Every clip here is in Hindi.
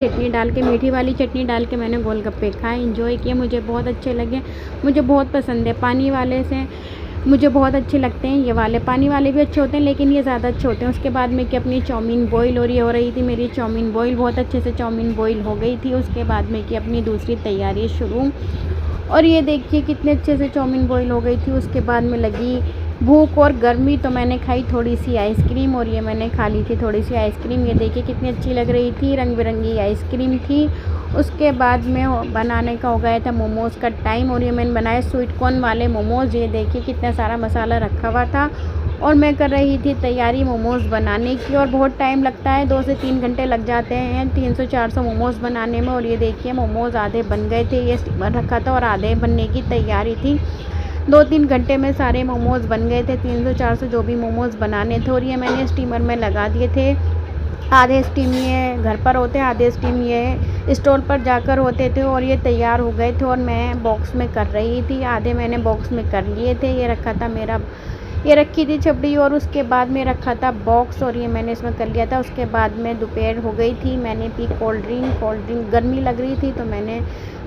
चटनी डाल के, मीठी वाली चटनी डाल के मैंने गोलगप्पे खाए, एंजॉय किए, मुझे बहुत अच्छे लगे। मुझे बहुत पसंद है। पानी वाले से मुझे बहुत अच्छे लगते हैं, ये वाले पानी वाले भी अच्छे होते हैं लेकिन ये ज़्यादा अच्छे होते हैं। उसके बाद में कि अपनी चाउमीन बॉईल हो रही थी, मेरी चाउमीन बॉईल बहुत अच्छे से चाउमीन बॉईल हो गई थी। उसके बाद में कि अपनी दूसरी तैयारी शुरू, और ये देखिए कितने अच्छे से चाउमीन बॉईल हो गई थी। उसके बाद में लगी भूख और गर्मी, तो मैंने खाई थोड़ी सी आइसक्रीम, और ये मैंने खा ली थी थोड़ी सी आइसक्रीम। ये देखिए कितनी अच्छी लग रही थी, रंग बिरंगी आइसक्रीम थी। उसके बाद में बनाने का हो गया था मोमोज़ का टाइम, और ये मैंने बनाए स्वीट कॉर्न वाले मोमोज़। ये देखिए कितना सारा मसाला रखा हुआ था, और मैं कर रही थी तैयारी मोमोज़ बनाने की। और बहुत टाइम लगता है, 2 से 3 घंटे लग जाते हैं 300-400 मोमोज़ बनाने में। और ये देखिए मोमोज़ आधे बन गए थे, ये स्टीमर रखा था और आधे बनने की तैयारी थी। 2-3 घंटे में सारे मोमोज़ बन गए थे, 300-400 जो भी मोमोज़ बनाने थे। और ये मैंने स्टीमर में लगा दिए थे। आधे स्टीम ये घर पर होते, आधे स्टीम ये स्टोर पर जाकर होते थे। और ये तैयार हो गए थे, और मैं बॉक्स में कर रही थी। आधे मैंने बॉक्स में कर लिए थे। ये रखा था मेरा, ये रखी थी छपड़ी, और उसके बाद में रखा था बॉक्स, और ये मैंने इसमें कर लिया था। उसके बाद में दोपहर हो गई थी, मैंने पी कोल्ड ड्रिंक, गर्मी लग रही थी तो मैंने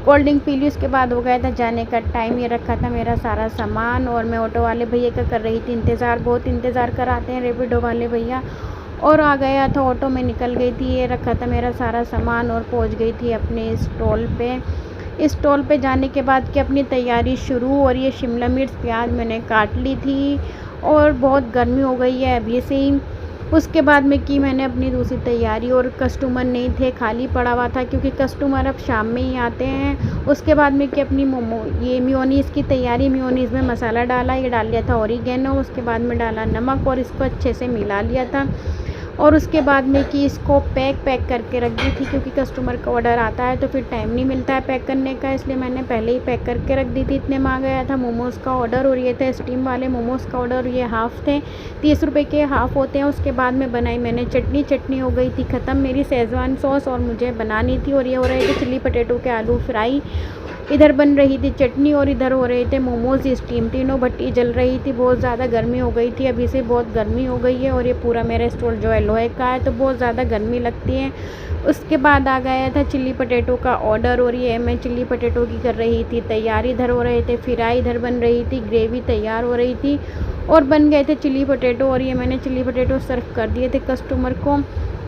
कोल्ड ड्रिंक पी ली। उसके बाद हो गया था जाने का टाइम। ये रखा था मेरा सारा सामान, और मैं ऑटो वाले भैया का कर रही थी इंतज़ार। बहुत इंतज़ार कराते हैं रैपिडो वाले भैया। और आ गया था ऑटो में, निकल गई थी। ये रखा था मेरा सारा सामान, और पहुंच गई थी अपने स्टॉल पे। स्टॉल पे जाने के बाद कि अपनी तैयारी शुरू, और ये शिमला मिर्च प्याज मैंने काट ली थी, और बहुत गर्मी हो गई है अभी से ही। उसके बाद में की मैंने अपनी दूसरी तैयारी, और कस्टमर नहीं थे, खाली पड़ा हुआ था क्योंकि कस्टमर अब शाम में ही आते हैं। उसके बाद में कि अपनी ये मेयोनीज़ की तैयारी, मेयोनीज़ में मसाला डाला, ये डाल लिया था ऑरिगेनो। उसके बाद में डाला नमक, और इसको अच्छे से मिला लिया था। और उसके बाद में कि इसको पैक करके रख दी थी, क्योंकि कस्टमर का ऑर्डर आता है तो फिर टाइम नहीं मिलता है पैक करने का, इसलिए मैंने पहले ही पैक करके रख दी थी। इतने में आ गया था मोमोज़ का ऑर्डर, और ये थे स्टीम वाले मोमोज़ का ऑर्डर। ये हाफ़ थे, 30 रुपये के हाफ़ होते हैं। उसके बाद में बनाई मैंने चटनी हो गई थी ख़त्म मेरी शेज़वान सॉस, और मुझे बनानी थी। और ये हो रहे थे चिल्ली पटेटो के आलू फ्राई। इधर बन रही थी चटनी, और इधर हो रहे थे मोमोज़ स्टीम। तीनों भट्टी जल रही थी, बहुत ज़्यादा गर्मी हो गई थी, अभी से बहुत गर्मी हो गई है। और ये पूरा मेरा स्टॉल जो है लोहे का है, तो बहुत ज़्यादा गर्मी लगती है। उसके बाद आ गया था चिल्ली पटेटो का ऑर्डर, और ये मैं चिल्ली पटेटो की कर रही थी तैयारी। इधर हो रहे थे फ्राई, इधर बन रही थी ग्रेवी, तैयार हो रही थी, और बन गए थे चिल्ली पटेटो। और ये मैंने चिल्ली पटेटो सर्व कर दिए थे कस्टमर को।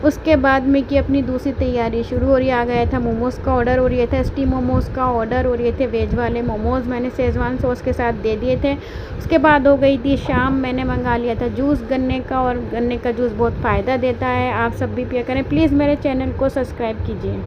उसके बाद में कि अपनी दूसरी तैयारी शुरू, और ये आ गया था मोमोज़ का ऑर्डर, और ये था स्टीम मोमोज़ का ऑर्डर, और ये थे वेज वाले मोमोज़, मैंने शेज़वान सॉस के साथ दे दिए थे। उसके बाद हो गई थी शाम, मैंने मंगा लिया था जूस गन्ने का, और गन्ने का जूस बहुत फ़ायदा देता है, आप सब भी पिया करें। प्लीज़ मेरे चैनल को सब्सक्राइब कीजिए।